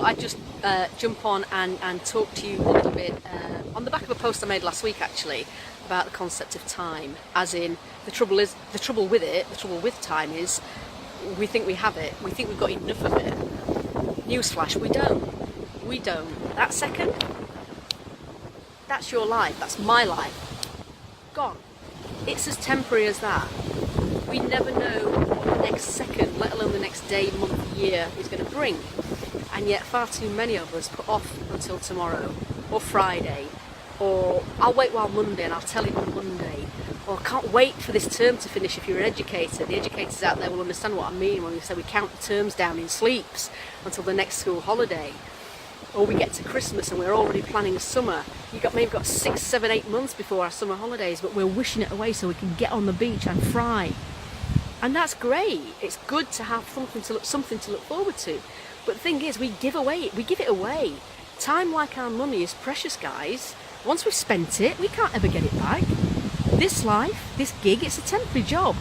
thought I'd just jump on and talk to you a little bit on the back of a post I made last week actually about the concept of time, as in the trouble with time is we think we have it, we think we've got enough of it. Newsflash, we don't. That second, that's your life, that's my life, gone. It's as temporary as that. We never know what the next second, let alone the next day, month, year is going to bring. And yet far too many of us put off until tomorrow, or Friday, or I'll wait while Monday and I'll tell him on Monday, or can't wait for this term to finish. If you're an educator, the educators out there will understand what I mean when we say we count the terms down in sleeps until the next school holiday. Or we get to Christmas and we're already planning summer. Maybe got 6, 7, 8 months before our summer holidays, but we're wishing it away so we can get on the beach and fry. And that's great. It's good to have something to look forward to. But the thing is, we give it away. Time, like our money, is precious, guys. Once we've spent it, we can't ever get it back. This life, this gig, it's a temporary job.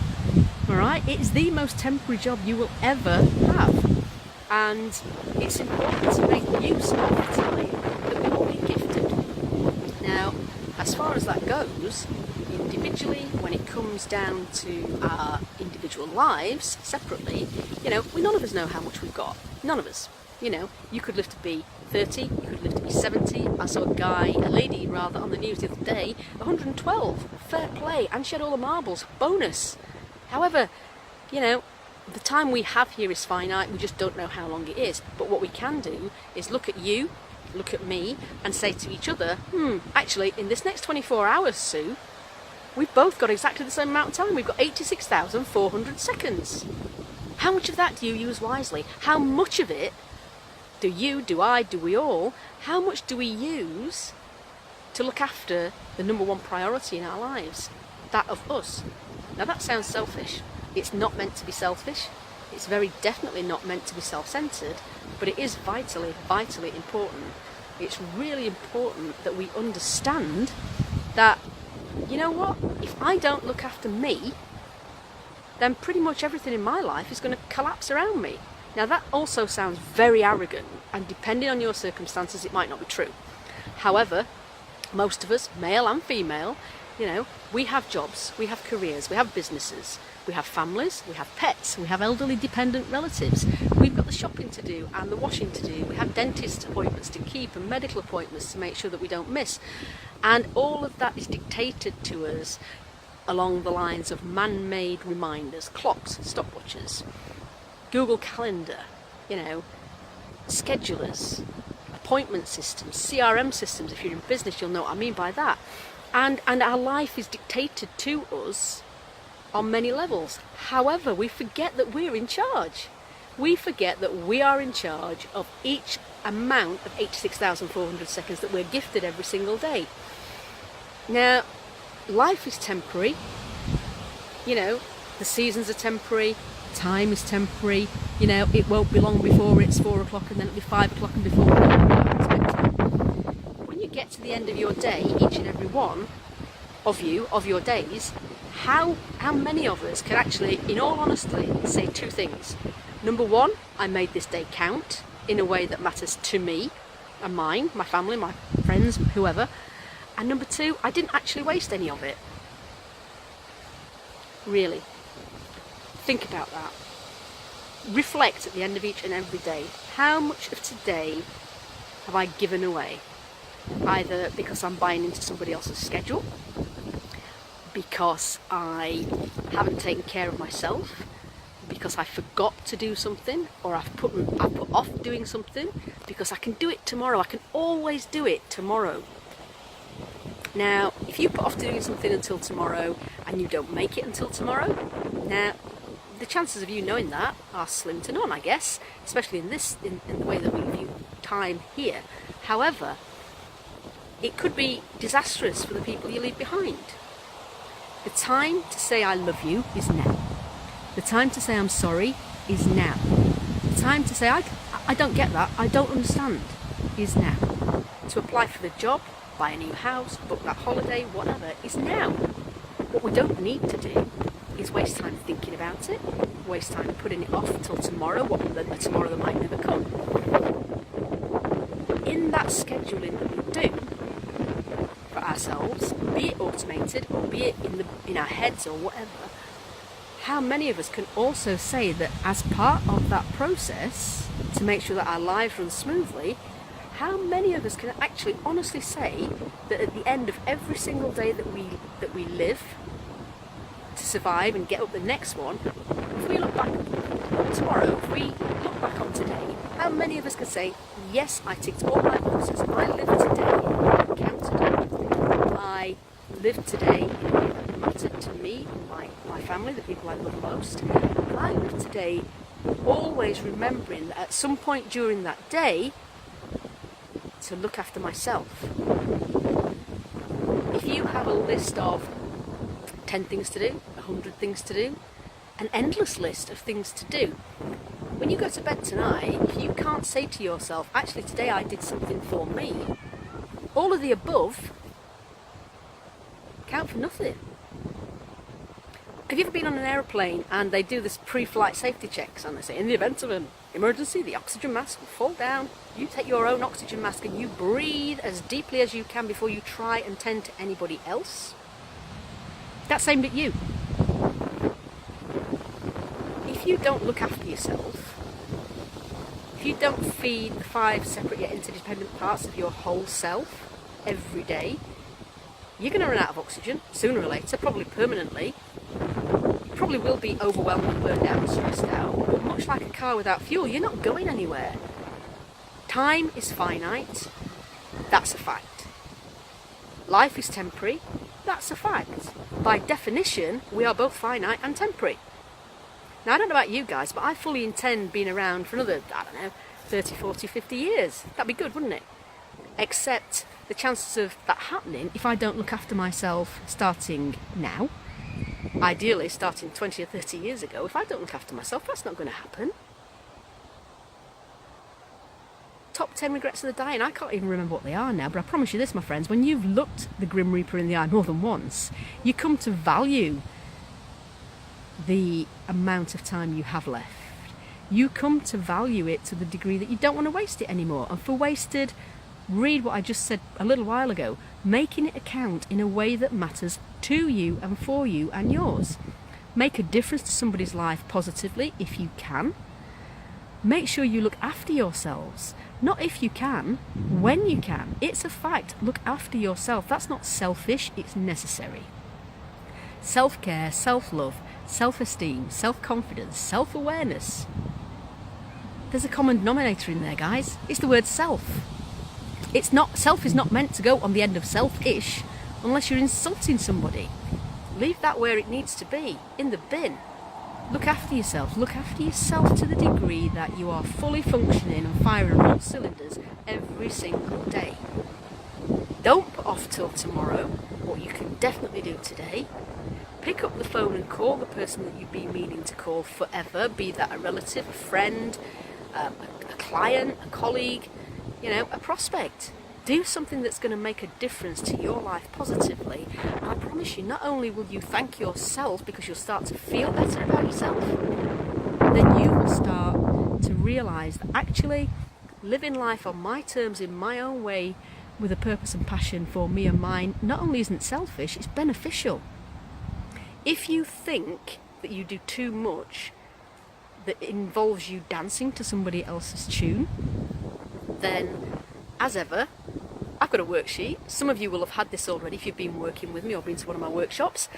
All right? It is the most temporary job you will ever have. And it's important to make use of the time that we've all been gifted. Now, as far as that goes, individually, when it comes down to our individual lives, separately, none of us know how much we've got. None of us. You could live to be 30, you could live to be 70. I saw a lady on the news the other day, 112. Fair play, and she had all the marbles. Bonus. However, the time we have here is finite, we just don't know how long it is. But what we can do is look at you, look at me, and say to each other, actually, in this next 24 hours, Sue, we've both got exactly the same amount of time. We've got 86,400 seconds. How much of that do you use wisely? How much of it do you, do I, do we all, how much do we use to look after the number one priority in our lives? That of us. Now that sounds selfish. It's not meant to be selfish. It's very definitely not meant to be self-centered, but it is vitally, vitally important. It's really important that we understand that, you know what, if I don't look after me, then pretty much everything in my life is going to collapse around me. Now that also sounds very arrogant, and depending on your circumstances, it might not be true. However, most of us, male and female, we have jobs, we have careers, we have businesses, we have families, we have pets, we have elderly dependent relatives, we've got the shopping to do and the washing to do, we have dentist appointments to keep and medical appointments to make sure that we don't miss. And all of that is dictated to us along the lines of man-made reminders, clocks, stopwatches, Google Calendar, schedulers, appointment systems, CRM systems. If you're in business, you'll know what I mean by that. And our life is dictated to us on many levels. However, we forget that we're in charge. We forget that we are in charge of each amount of 86,400 seconds that we're gifted every single day. Now, life is temporary. The seasons are temporary. Time is temporary. It won't be long before it's 4 o'clock, and then it'll be 5 o'clock, and before when you get to the end of your day, each and every one of your days, how many of us can actually, in all honesty, say two things? Number one, I made this day count in a way that matters to me and mine, my family, my friends, whoever. And number two, I didn't actually waste any of it. Really. Think about that. Reflect at the end of each and every day. How much of today have I given away? Either because I'm buying into somebody else's schedule, because I haven't taken care of myself, because I forgot to do something, or I've put off doing something because I can do it tomorrow. I can always do it tomorrow. Now, if you put off doing something until tomorrow and you don't make it until tomorrow, now the chances of you knowing that are slim to none, I guess, especially in the way that we view time here. However, it could be disastrous for the people you leave behind. The time to say I love you is now. The time to say I'm sorry is now. The time to say I don't get that, I don't understand is now. To apply for the job, buy a new house, book that holiday, whatever, is now. What we don't need to do is waste time thinking about it, waste time putting it off until tomorrow, tomorrow that might never come. that scheduling that we do for ourselves, be it automated or be it in our heads or whatever, how many of us can also say that as part of that process to make sure that our lives run smoothly, how many of us can actually honestly say that at the end of every single day that we live to survive and get up the next one, if we look back tomorrow, if we look back on today, how many of us can say, yes, I ticked all my boxes, I lived today, counted, I lived today in a way that mattered to me and my family, the people I love most, and I lived today always remembering that at some point during that day to look after myself. If you have a list of 10 things to do, 100 things to do, an endless list of things to do, when you go to bed tonight, if you can't say to yourself, actually today I did something for me, all of the above count for nothing. Have you ever been on an aeroplane and they do this pre-flight safety checks and they say, in the event of an emergency, the oxygen mask will fall down. You take your own oxygen mask and you breathe as deeply as you can before you try and tend to anybody else? That's aimed at you. If you don't look after yourself, if you don't feed the 5 separate yet interdependent parts of your whole self every day, you're going to run out of oxygen sooner or later, probably permanently. You probably will be overwhelmed and burned out and stressed out, but much like a car without fuel, you're not going anywhere. Time is finite, that's a fact. Life is temporary, that's a fact. By definition, we are both finite and temporary. Now, I don't know about you guys, but I fully intend being around for another, 30, 40, 50 years. That'd be good, wouldn't it? Except the chances of that happening, if I don't look after myself starting now, ideally starting 20 or 30 years ago, if I don't look after myself, that's not going to happen. Top 10 regrets of the dying. I can't even remember what they are now, but I promise you this, my friends, when you've looked the Grim Reaper in the eye more than once, you come to value the amount of time you have left. You come to value it to the degree that you don't want to waste it anymore. And for wasted, read what I just said a little while ago, making it count in a way that matters to you and for you and yours. Make a difference to somebody's life positively if you can. Make sure you look after yourselves. Not if you can, when you can. It's a fact. Look after yourself. That's not selfish, it's necessary. Self-care, self-love, self-esteem, self-confidence, self-awareness. There's a common denominator in there, guys. It's the word self. It's not, self is not meant to go on the end of selfish unless you're insulting somebody. Leave that where it needs to be, in the bin. Look after yourself. Look after yourself to the degree that you are fully functioning and firing on all cylinders every single day. Don't put off till tomorrow what you can definitely do today. Pick up the phone and call the person that you've been meaning to call forever, be that a relative, a friend, a client, a colleague, a prospect. Do something that's going to make a difference to your life positively. And I promise you, not only will you thank yourself because you'll start to feel better about yourself, then you will start to realise that actually living life on my terms in my own way with a purpose and passion for me and mine not only isn't selfish, it's beneficial. If you think that you do too much that involves you dancing to somebody else's tune, then, as ever, I've got a worksheet. Some of you will have had this already if you've been working with me or been to one of my workshops.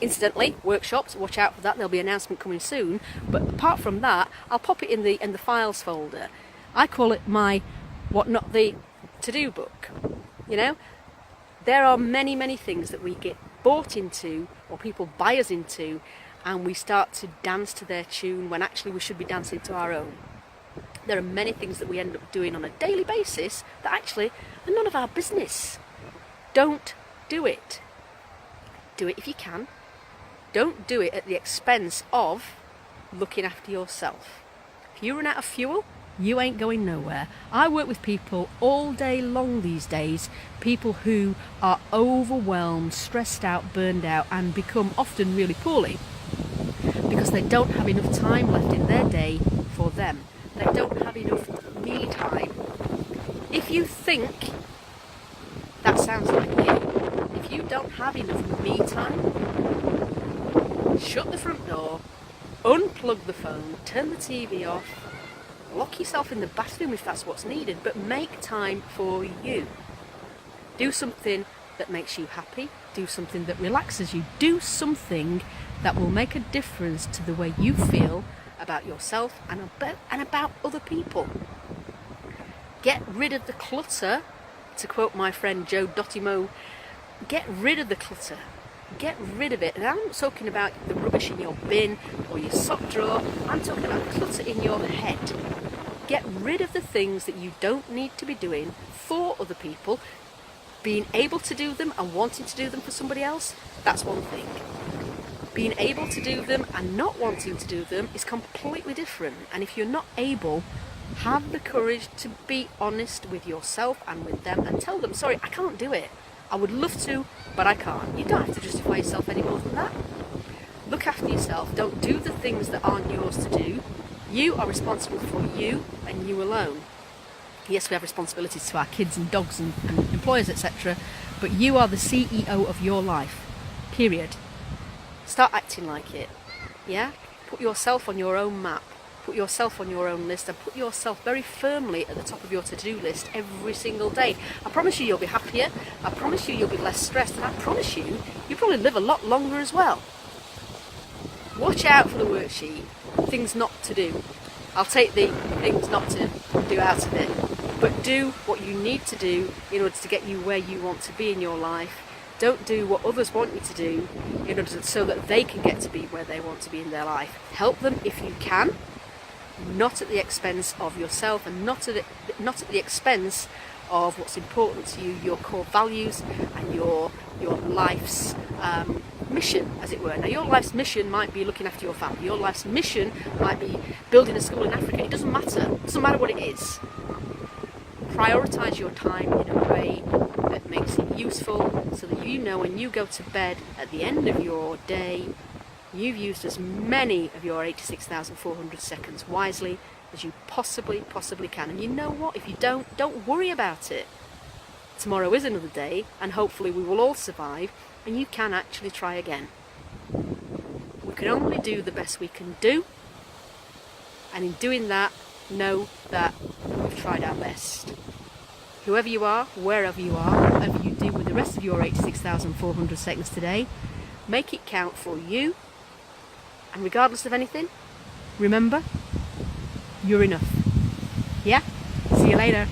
Incidentally, workshops, watch out for that. There'll be an announcement coming soon. But apart from that, I'll pop it in the files folder. I call it my what not the to-do book. There are many, many things that we get bought into or people buy us into, and we start to dance to their tune when actually we should be dancing to our own. There are many things that we end up doing on a daily basis that actually are none of our business. Don't do it. Do it if you can. Don't do it at the expense of looking after yourself. If you run out of fuel, you ain't going nowhere. I work with people all day long these days, people who are overwhelmed, stressed out, burned out, and become often really poorly because they don't have enough time left in their day for them. They don't have enough me time. If you think that sounds like you, if you don't have enough me time, shut the front door, unplug the phone, turn the TV off, lock yourself in the bathroom if that's what's needed, but make time for you. Do something that makes you happy, do something that relaxes you, do something that will make a difference to the way you feel about yourself and about other people. Get rid of the clutter, to quote my friend Joe Dottimo, get rid of the clutter. Get rid of it. And I'm not talking about the rubbish in your bin or your sock drawer. I'm talking about clutter in your head. Get rid of the things that you don't need to be doing for other people. Being able to do them and wanting to do them for somebody else, that's one thing. Being able to do them and not wanting to do them is completely different. And if you're not able, have the courage to be honest with yourself and with them and tell them, sorry, I can't do it. I would love to, but I can't. You don't have to justify yourself any more than that. Look after yourself. Don't do the things that aren't yours to do. You are responsible for you and you alone. Yes, we have responsibilities to our kids and dogs and employers, etc. But you are the CEO of your life. Period. Start acting like it. Yeah? Put yourself on your own map. Put yourself on your own list and put yourself very firmly at the top of your to-do list every single day. I promise you you'll be happier. I promise you you'll be less stressed. And I promise you, you'll probably live a lot longer as well. Watch out for the worksheet. Things not to do. I'll take the things not to do out of it. But do what you need to do in order to get you where you want to be in your life. Don't do what others want you to do in order so that they can get to be where they want to be in their life. Help them if you can. Not at the expense of yourself and not at the expense of what's important to you, your core values and your life's mission, as it were. Now, your life's mission might be looking after your family. Your life's mission might be building a school in Africa. It doesn't matter. It doesn't matter what it is. Prioritise your time in a way that makes it useful so that you know when you go to bed at the end of your day, you've used as many of your 86,400 seconds wisely as you possibly can. And you know what? If you don't worry about it. Tomorrow is another day, and hopefully we will all survive, and you can actually try again. We can only do the best we can do, and in doing that, know that we've tried our best. Whoever you are, wherever you are, whatever you do with the rest of your 86,400 seconds today, make it count for you. And regardless of anything, remember, you're enough. Yeah? See you later.